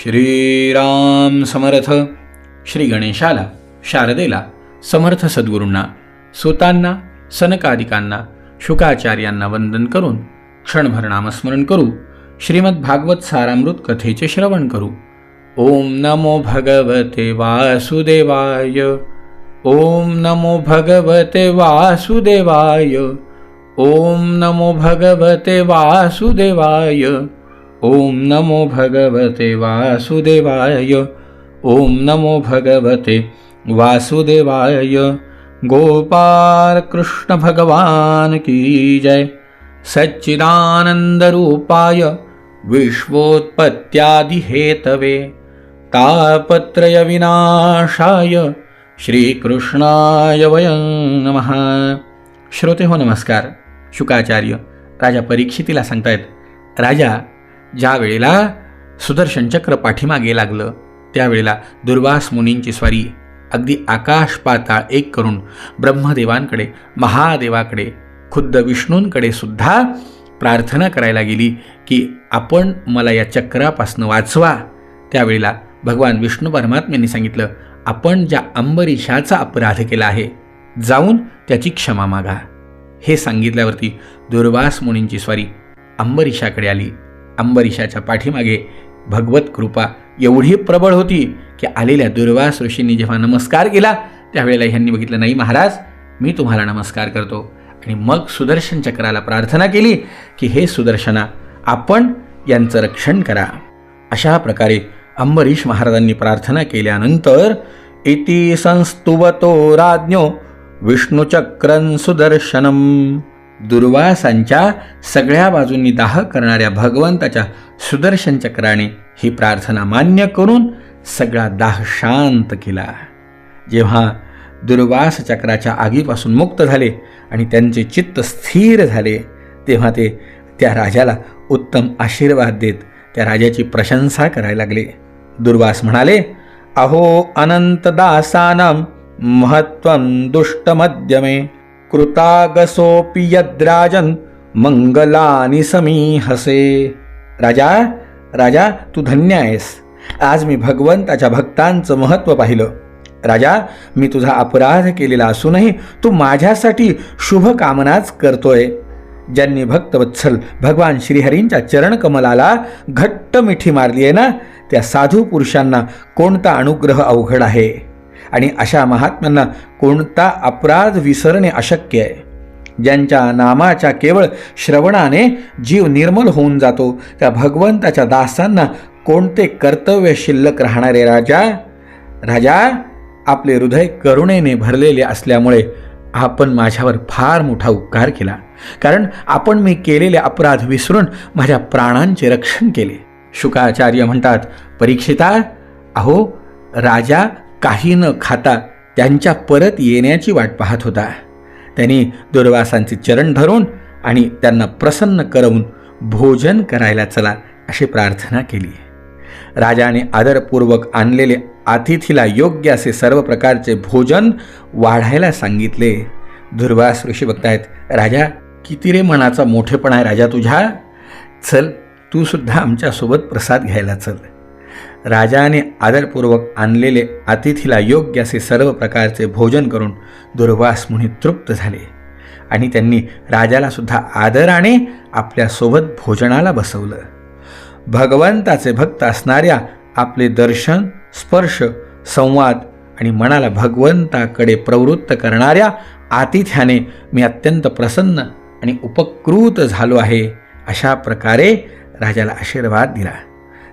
श्रीराम समर्थ. श्री गणेशाला, शारदेला, समर्थ सद्गुरूंना, सुतांना, सनकादिकांना, शुकाचार्यांना वंदन करून क्षणभर नामस्मरण करू. श्रीमद भागवत सारामृत कथेचे श्रवण करू. ओम नमो भगवते वासुदेवाय. ओम नमो भगवते वासुदेवाय. ओम नमो भगवते वासुदेवाय. ओम नमो भगवते वासुदेवाय. ओम नमो भगवते वासुदेवाय. गोपाल कृष्ण भगवान की जय. सच्चिदानंद रूपाय विश्वोत्पत्त्यादि हेतवे तापत्रय विनाशाय श्रीकृष्णाय वयं नमः. श्रोते हो नमस्कार. शुकाचार्य राजा परीक्षितीला सांगतायत, राजा ज्या वेळेला सुदर्शन चक्र पाठीमागे लागलं त्यावेळेला दुर्वास मुनींची स्वारी अगदी आकाश पाताळ एक करून ब्रह्मदेवांकडे, महादेवाकडे, खुद्द विष्णूंकडे सुद्धा प्रार्थना करायला गेली की आपण मला या चक्रापासून वाचवा. त्यावेळेला भगवान विष्णू परमात्म्यांनी सांगितलं, आपण ज्या अंबरीशाचा अपराध केला आहे जाऊन त्याची क्षमा मागा. हे सांगितल्यावरती दुर्वास मुनींची स्वारी अंबरीशाकडे आली. अंबरीशाच्या पाठीमागे भगवत कृपा एवढी प्रबळ होती की आलेल्या दुर्वास ऋषींनी जेव्हा नमस्कार केला त्यावेळेला ह्यांनी बघितलं, नाही महाराज, मी तुम्हाला नमस्कार करतो. आणि मग सुदर्शन चक्राला प्रार्थना केली की हे सुदर्शना, आपण यांचं रक्षण करा. अशा प्रकारे अंबरीश महाराजांनी प्रार्थना केल्यानंतर इति संस्तुवतो राज्ञो विष्णुचक्रं सुदर्शनम. दुर्वासांच्या सगळ्या बाजूंनी दाह करणाऱ्या भगवंताच्या सुदर्शन चक्राने ही प्रार्थना मान्य करून सगळा दाह शांत केला. जेव्हा दुर्वास चक्राच्या आगीपासून मुक्त झाले आणि त्यांचे चित्त स्थिर झाले तेव्हा ते त्या राजाला उत्तम आशीर्वाद देत त्या राजाची प्रशंसा करायला लागले. दुर्वास म्हणाले, अहो अनंतदासानां महत्त्वं दुष्टमध्यमे कृतागसोऽपि यद्राजन् मंगलानि समीहसे. राजा तू धन्य आहेस. आज मी भगवंताच्या भक्तांचं महत्त्व पाहिलं. राजा, मी तुझा अपराध केलेला असूनही तू माझ्यासाठी शुभ कामनाच करतोय. ज्यांनी भक्तवत्सल भगवान श्रीहरींच्या चरणकमलाला घट्ट मिठी मारली आहे ना, त्या साधू पुरुषांना कोणता अनुग्रह अवघड आहे आणि अशा महात्म्यांना कोणता अपराध विसरणे अशक्य आहे. ज्यांच्या नामाच्या केवळ श्रवणाने जीव निर्मल होऊन जातो त्या भगवंताच्या दासांना कोणते कर्तव्य शिल्लक राहणारे. राजा, आपले हृदय करुणेने भरलेले असल्यामुळे आपण माझ्यावर फार मोठा उपकार केला, कारण आपण मी केलेले अपराध विसरून माझ्या प्राणांचे रक्षण केले. शुकाचार्य म्हणतात, परीक्षिता, अहो राजा काही न खाता त्यांच्या परत येण्याची वाट पाहत होता. त्यांनी दुर्वासांचे चरण धरून आणि त्यांना प्रसन्न करवून भोजन करायला चला अशी प्रार्थना केली. राजाने आदरपूर्वक आणलेले अतिथीला योग्य असे सर्व प्रकारचे भोजन वाढायला सांगितले. दुर्वास ऋषी बघतायत, राजा किती रे मनाचा मोठेपणा आहे राजा तुझ्या. चल, तू सुद्धा आमच्यासोबत प्रसाद घ्यायला चल. राजाने आदरपूर्वक आणलेले अतिथीला योग्य असे सर्व प्रकारचे भोजन करून दुर्वास मुनी तृप्त झाले आणि त्यांनी राजाला सुद्धा आदराने आपल्यासोबत भोजनाला बसवलं. भगवंताचे भक्त असणाऱ्या आपले दर्शन, स्पर्श, संवाद आणि मनाला भगवंताकडे प्रवृत्त करणाऱ्या आतिथ्याने मी अत्यंत प्रसन्न आणि उपकृत झालो आहे. अशा प्रकारे राजाला आशीर्वाद दिला.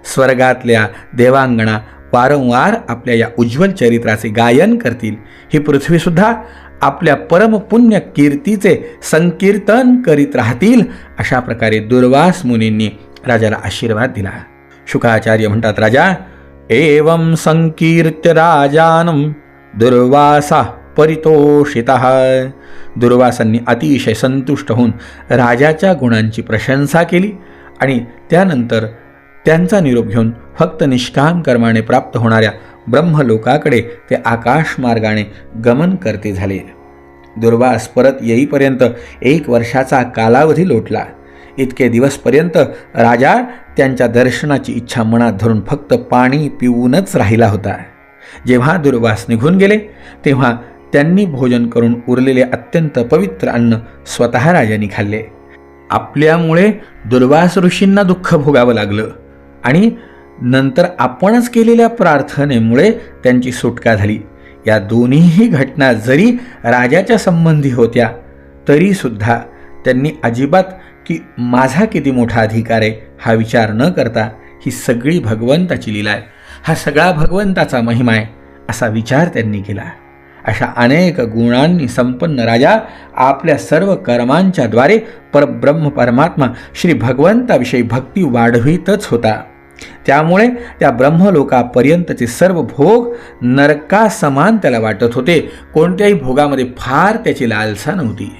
स्वर्गातल्या देवांगणा वारंवार आपल्या या उज्ज्वल चरित्राचे गायन करतील. ही पृथ्वीसुद्धा आपल्या परमपुण्य कीर्तीचे संकीर्तन करीत राहतील. अशा प्रकारे दुर्वास मुनींनी राजाला आशीर्वाद दिला. शुकाचार्य म्हणतात, राजा, एवं संकीर्त्य राजानं दुर्वासा परितोषितः. दुर्वासांनी अतिशय संतुष्ट होऊन राजाच्या गुणांची प्रशंसा केली आणि त्यानंतर त्यांचा निरोप घेऊन फक्त निष्काम कर्माने प्राप्त होणाऱ्या ब्रह्मलोकाकडे ते आकाशमार्गाने गमन करते झाले. दुर्वास परत येईपर्यंत 1 वर्षाचा कालावधी लोटला. इतके दिवसपर्यंत राजा त्यांच्या दर्शनाची इच्छा मनात धरून फक्त पाणी पिऊनच राहिला होता. जेव्हा दुर्वास निघून गेले तेव्हा त्यांनी भोजन करून उरलेले अत्यंत पवित्र अन्न स्वतः राजांनी खाल्ले. आपल्यामुळे दुर्वास ऋषींना दुःख भोगावं लागलं आणि नंतर आपणच केलेल्या प्रार्थनेमुळे त्यांची सुटका झाली. या दोन्हीही घटना जरी राजाच्या संबंधी होत्या तरीसुद्धा त्यांनी अजिबात की माझा किती मोठा अधिकार आहे हा विचार न करता ही सगळी भगवंताची लीला आहे, हा सगळा भगवंताचा महिमा आहे असा विचार त्यांनी केला. अशा अनेक गुणांनी संपन्न राजा आपल्या सर्व कर्मांच्या द्वारे परब्रह्म परमात्मा श्री भगवंताविषयी भक्ती वाढवितच होता. त्यामुळे त्या ब्रह्मलोकापर्यंतचे सर्व भोग नरकासमान त्याला वाटत होते. कोणत्याही भोगामध्ये फार त्याची लालसा नव्हती.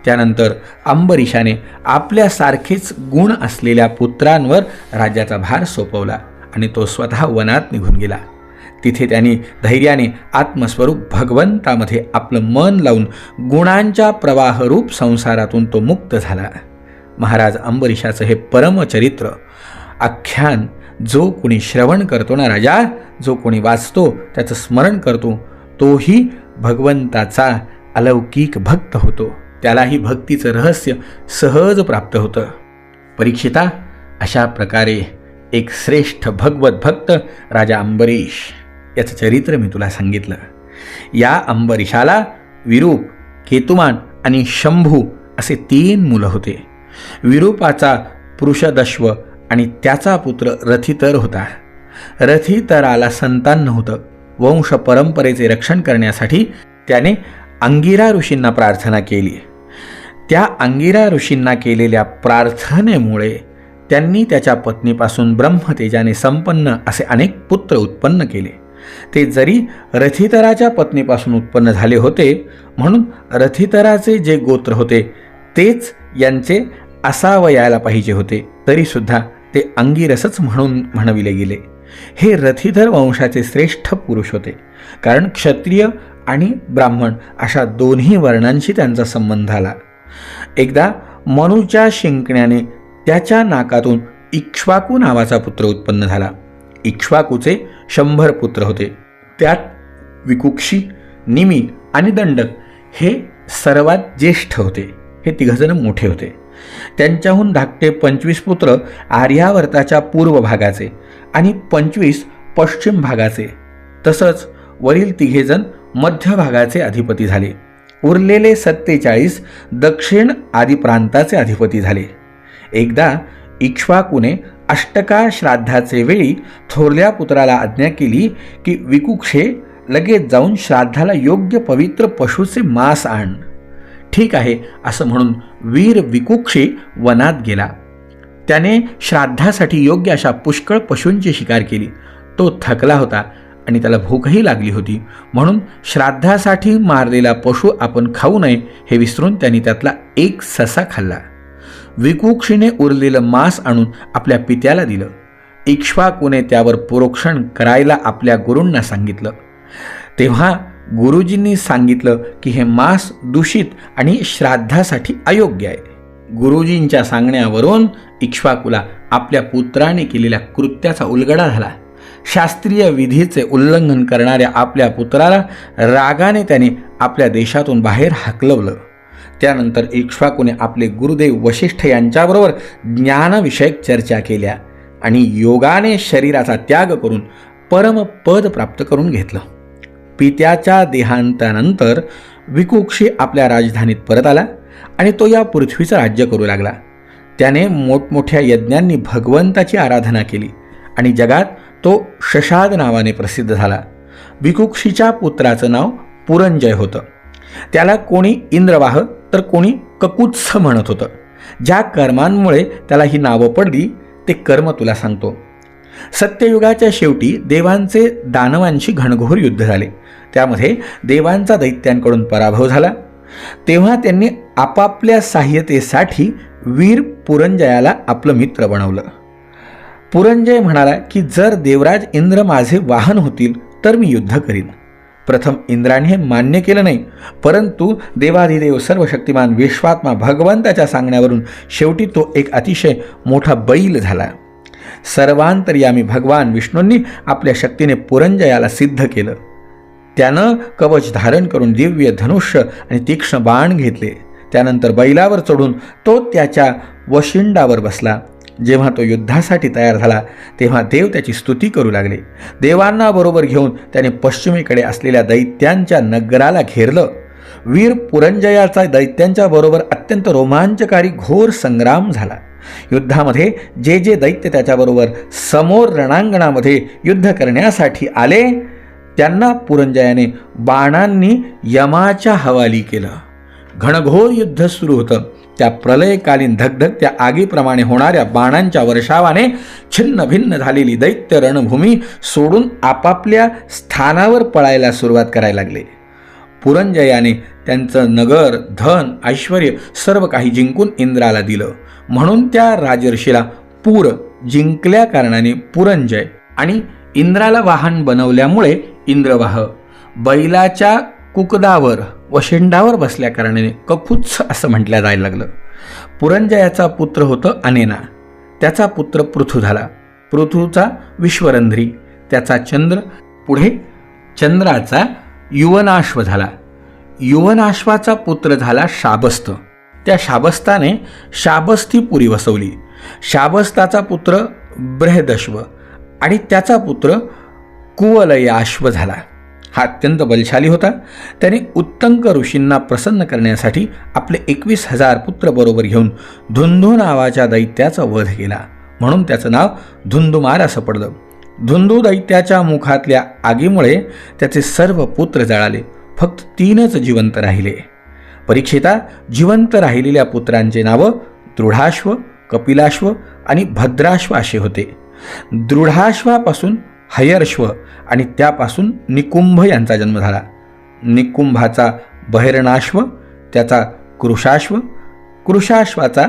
त्यानंतर अंबरीशाने आपल्यासारखेच गुण असलेल्या पुत्रांवर राज्याचा भार सोपवला आणि तो स्वतः वनात निघून गेला. तिथे त्यांनी धैर्याने आत्मस्वरूप भगवंतामध्ये आपलं मन लावून गुणांच्या प्रवाहरूप संसारातून तो मुक्त झाला. महाराज अंबरीशाचं हे परमचरित्र आख्यान जो कोणी श्रवण करतो ना राजा, जो कोणी वाचतो त्याचं स्मरण करतो तोही भगवंताचा अलौकिक भक्त होतो. त्यालाही भक्तीचं रहस्य सहज प्राप्त होतं. परीक्षिता, अशा प्रकारे एक श्रेष्ठ भगवत भक्त राजा अंबरीश याचं चरित्र मी तुला सांगितलं. या अंबरीशाला विरूप, केतुमान आणि शंभू असे 3 मुलं होते. विरूपाचा पुरुषदश्व आणि त्याचा पुत्र रथितर होता. रथितराला संतान नव्हतं. वंश परंपरेचे रक्षण करण्यासाठी त्याने अंगिरा ऋषींना प्रार्थना केली. त्या अंगिरा ऋषींना केलेल्या प्रार्थनेमुळे त्यांनी त्याच्या पत्नीपासून ब्रह्मतेजाने संपन्न असे अनेक पुत्र उत्पन्न केले. ते जरी रथितराच्या पत्नीपासून उत्पन्न झाले होते म्हणून रथितराचे जे गोत्र होते तेच यांचे असावयाला पाहिजे होते, तरीसुद्धा ते अंगिरसच म्हणून म्हणविले गेले. हे रथितर वंशाचे श्रेष्ठ पुरुष होते, कारण क्षत्रिय आणि ब्राह्मण अशा दोन्ही वर्णांशी त्यांचा संबंध आला. एकदा मनुच्या शिंकण्याने त्याच्या नाकातून इक्ष्वाकू नावाचा पुत्र उत्पन्न झाला. इक्ष्वाकूचे 100 पुत्र होते. त्यात विकुक्षी, निमी आणि दंडक हे सर्वात ज्येष्ठ होते. हे 3 जण मोठे होते. त्यांच्याहून धाकटे 25 पुत्र आर्यावर्ताच्या पूर्व भागाचे आणि 25 पश्चिम भागाचे, तसंच वरील 3 जण मध्य भागाचे अधिपती झाले. उरलेले 47 दक्षिण आदी प्रांताचे अधिपती झाले. एकदा इक्ष्वाकूने अष्टका श्राद्धाचे वेळी थोरल्या पुत्राला आज्ञा केली की विकुक्षे लगेच जाऊन श्राद्धाला योग्य पवित्र पशुचे मांस आण. ठीक आहे असं म्हणून वीर विकुक्षी वनात गेला. त्याने श्राद्धासाठी योग्य अशा पुष्कळ पशूंची शिकार केली. तो थकला होता आणि त्याला भूकही लागली होती, म्हणून श्राद्धासाठी मारलेला पशु आपण खाऊ नये हे विसरून त्यांनी त्यातला एक ससा खाल्ला. विकुक्षीने उरलेलं मांस आणून आपल्या पित्याला दिलं. इक्ष्वाकूने त्यावर पुरोक्षण करायला आपल्या गुरूंना सांगितलं. तेव्हा गुरुजींनी सांगितलं की हे मांस दूषित आणि श्राद्धासाठी अयोग्य आहे. गुरुजींच्या सांगण्यावरून इक्ष्वाकूला आपल्या पुत्राने केलेल्या कृत्याचा उलगडा झाला. शास्त्रीय विधीचे उल्लंघन करणाऱ्या आपल्या पुत्राला रागाने त्याने आपल्या देशातून बाहेर हाकलवलं. त्यानंतर इक्ष्वाकूने आपले गुरुदेव वशिष्ठ यांच्याबरोबर ज्ञानविषयक चर्चा केल्या आणि योगाने शरीराचा त्याग करून परमपद प्राप्त करून घेतलं. पित्याच्या देहांतानंतर विकुक्षी आपल्या राजधानीत परत आला आणि तो या पृथ्वीचं राज्य करू लागला. त्याने मोठमोठ्या यज्ञांनी भगवंताची आराधना केली आणि जगात तो शशाद नावाने प्रसिद्ध झाला. विकुक्षीच्या पुत्राचं नाव पुरंजय होतं. त्याला कोणी इंद्रवाह तर कोणी ककुत्स म्हणत होतं. ज्या कर्मांमुळे त्याला ही नावं पडली ते कर्म तुला सांगतो. सत्ययुगाच्या शेवटी देवांचे दानवांशी घणघोर युद्ध झाले. त्यामध्ये देवांचा दैत्यांकडून पराभव झाला. तेव्हा त्यांनी आपापल्या सहाय्यतेसाठी वीर पुरंजयाला आपलं मित्र बनवलं. पुरंजय म्हणाला की जर देवराज इंद्र माझे वाहन होतील तर मी युद्ध करीन. प्रथम इंद्राने हे मान्य केलं नाही, परंतु देवाधिदेव सर्वशक्तिमान विश्वात्मा भगवंताच्या सांगण्यावरून शेवटी तो एक अतिशय मोठा बैल झाला. सर्वांतर्यामी भगवान विष्णूंनी आपल्या शक्तीने पुरंजयाला सिद्ध केलं. त्यानं कवच धारण करून दिव्य धनुष्य आणि तीक्ष्ण बाण घेतले. त्यानंतर बैलावर चढून तो त्याच्या वशिंडावर बसला. जेव्हा तो युद्धासाठी तयार झाला तेव्हा देव त्याची स्तुती करू लागले. देवांना बरोबर घेऊन त्याने पश्चिमेकडे असलेल्या दैत्यांच्या नगराला घेरलं. वीर पुरंजयाचा दैत्यांच्या बरोबर अत्यंत रोमांचकारी घोर संग्राम झाला. युद्धामध्ये जे जे दैत्य त्याच्याबरोबर समोर रणांगणामध्ये युद्ध करण्यासाठी आले त्यांना पुरंजयाने बाणांनी यमाच्या हवाली केलं. घनघोर युद्ध सुरू होतं. त्या प्रलयकालीन धगधगत्या आगीप्रमाणे होणाऱ्या बाणांच्या वर्षावाने छिन्न भिन्न झालेली दैत्य रणभूमी सोडून आपापल्या स्थानावर पळायला सुरुवात करायला लागले. पुरंजयाने त्यांचं नगर, धन, ऐश्वर सर्व काही जिंकून इंद्राला दिलं. म्हणून त्या राजर्षीला पूर जिंकल्या कारणाने पुरंजय आणि इंद्राला वाहन बनवल्यामुळे इंद्रवाह, बैलाच्या कुकदावर व शेंडावर बसल्या कारणाने ककुत्स असं म्हटलं जायला लागलं. पुरंजयाचा पुत्र होतं अनेना. त्याचा पुत्र पृथू झाला. पृथूचा विश्वरंध्री, त्याचा चंद्र, पुढे चंद्राचा युवनाश्व झाला. युवनाश्वाचा पुत्र झाला शाबस्त. त्या शाबस्ताने शाबस्तीपुरी वसवली. शाबस्ताचा पुत्र बृहदश्व आणि त्याचा पुत्र कुवलयाश्व झाला. हा अत्यंत बलशाली होता. त्याने उत्तंक ऋषींना प्रसन्न करण्यासाठी आपले 21,000 पुत्र बरोबर घेऊन धुंधू नावाच्या दैत्याचा वध केला. म्हणून त्याचं नाव धुंधुमार असं पडलं. धुंधू दैत्याच्या मुखातल्या आगीमुळे त्याचे सर्व पुत्र जळाले. फक्त 3च जिवंत राहिले. परीक्षिता, जिवंत राहिलेल्या पुत्रांचे नावं दृढाश्व, कपिलाश्व आणि भद्राश्व असे होते. दृढाश्वापासून हयर्श्व आणि त्यापासून निकुंभ यांचा जन्म झाला. निकुंभाचा बहिरणाश्व, त्याचा कृशाश्व, कृशाश्वाचा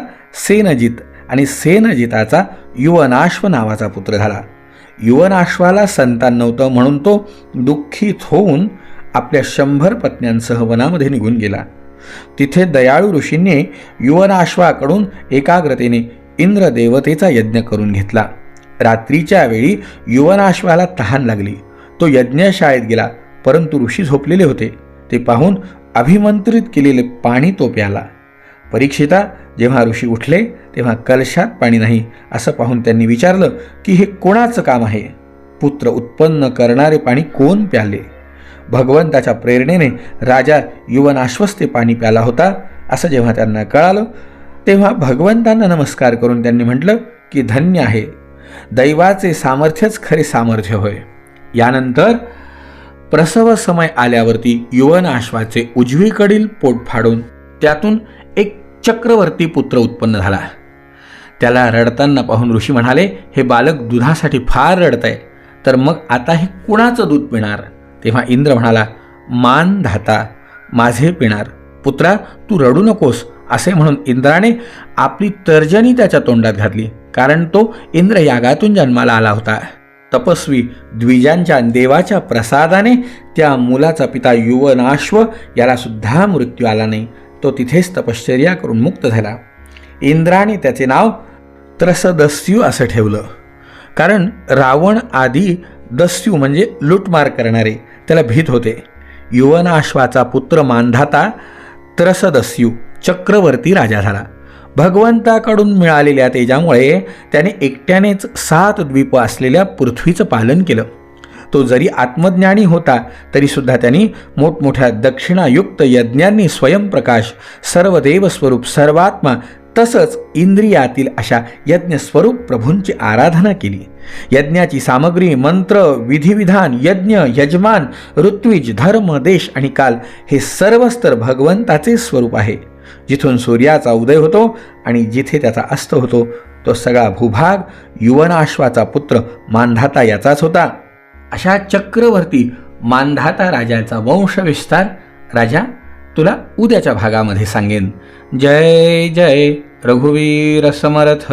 सेनजित आणि सेनजिताचा युवनाश्व नावाचा पुत्र झाला. युवनाश्वाला संतान नव्हतं म्हणून तो दुःखीत होऊन आपल्या 100 पत्न्यांसह वनामध्ये निघून गेला. तिथे दयाळू ऋषींनी युवनाश्वाकडून एकाग्रतेने इंद्रदेवतेचा यज्ञ करून घेतला. रात्रीच्या वेळी युवनाश्वाला तहान लागली. तो यज्ञशाळेत गेला, परंतु ऋषी झोपलेले होते. ते पाहून अभिमंत्रित केलेले पाणी तो प्याला. परीक्षिता, जेव्हा ऋषी उठले तेव्हा कलशात पाणी नाही असं पाहून त्यांनी विचारलं की हे कोणाचं काम आहे? पुत्र उत्पन्न करणारे पाणी कोण प्याले? भगवंताच्या प्रेरणेने राजा युवनाश्वस्ते पाणी प्याला होता असं जेव्हा त्यांना कळालं तेव्हा भगवंतांना नमस्कार करून त्यांनी म्हटलं की धन्य आहे, दैवाचे सामर्थ्यच खरे सामर्थ्य होय. यानंतर प्रसव समय आल्यावरती युवनाश्वाचे उजवीकडील पोट फाडून त्यातून एक चक्रवर्ती पुत्र उत्पन्न झाला. त्याला रडताना पाहून ऋषी म्हणाले, हे बालक दुधासाठी फार रडतंय, तर मग आता हे कुणाचं दूध पिणार? तेव्हा इंद्र म्हणाला, मान धाता, माझे पिणार. पुत्रा, तू रडू नकोस असे म्हणून इंद्राने आपली तर्जनी त्याच्या तोंडात घातली, कारण तो इंद्र यागातून जन्माला आला होता. तपस्वी द्विजांच्या देवाच्या प्रसादाने त्या मुलाचा पिता युवनाश्व याला सुद्धा मृत्यू आला नाही. तो तिथेच तपश्चर्या करून मुक्त झाला. इंद्राने त्याचे नाव त्रसदस्यू असं ठेवलं, कारण रावण आदी दस्यू म्हणजे लूटमार करणारे त्याला भीत होते. युवनाश्वाचा पुत्र मानधाता त्रसदस्यू चक्रवर्ती राजा झाला. भगवंताकडून मिळालेल्या तेजामुळे त्याने एकट्यानेच 7 द्वीप असलेल्या पृथ्वीचं पालन केलं. तो जरी आत्मज्ञानी होता तरीसुद्धा त्यांनी मोठमोठ्या दक्षिणायुक्त यज्ञांनी स्वयंप्रकाश, सर्वदेव स्वरूप, सर्वात्मा तसंच इंद्रियातील अशा यज्ञस्वरूप प्रभूंची आराधना केली. यज्ञाची सामग्री, मंत्र, विधिविधान, यज्ञ, यजमान, ऋत्विज, धर्म, देश आणि काल हे सर्वच तर भगवंताचे स्वरूप आहे. जिथून सूर्याचा उदय होतो आणि जिथे त्याचा अस्त होतो तो सगळा भूभाग युवनाश्वाचा पुत्र मानधाता याचाच होता. अशा चक्रवर्ती मानधाता राजाचा वंशविस्तार राजा तुला उद्याच्या भागामध्ये सांगेन. जय जय रघुवीर समर्थ.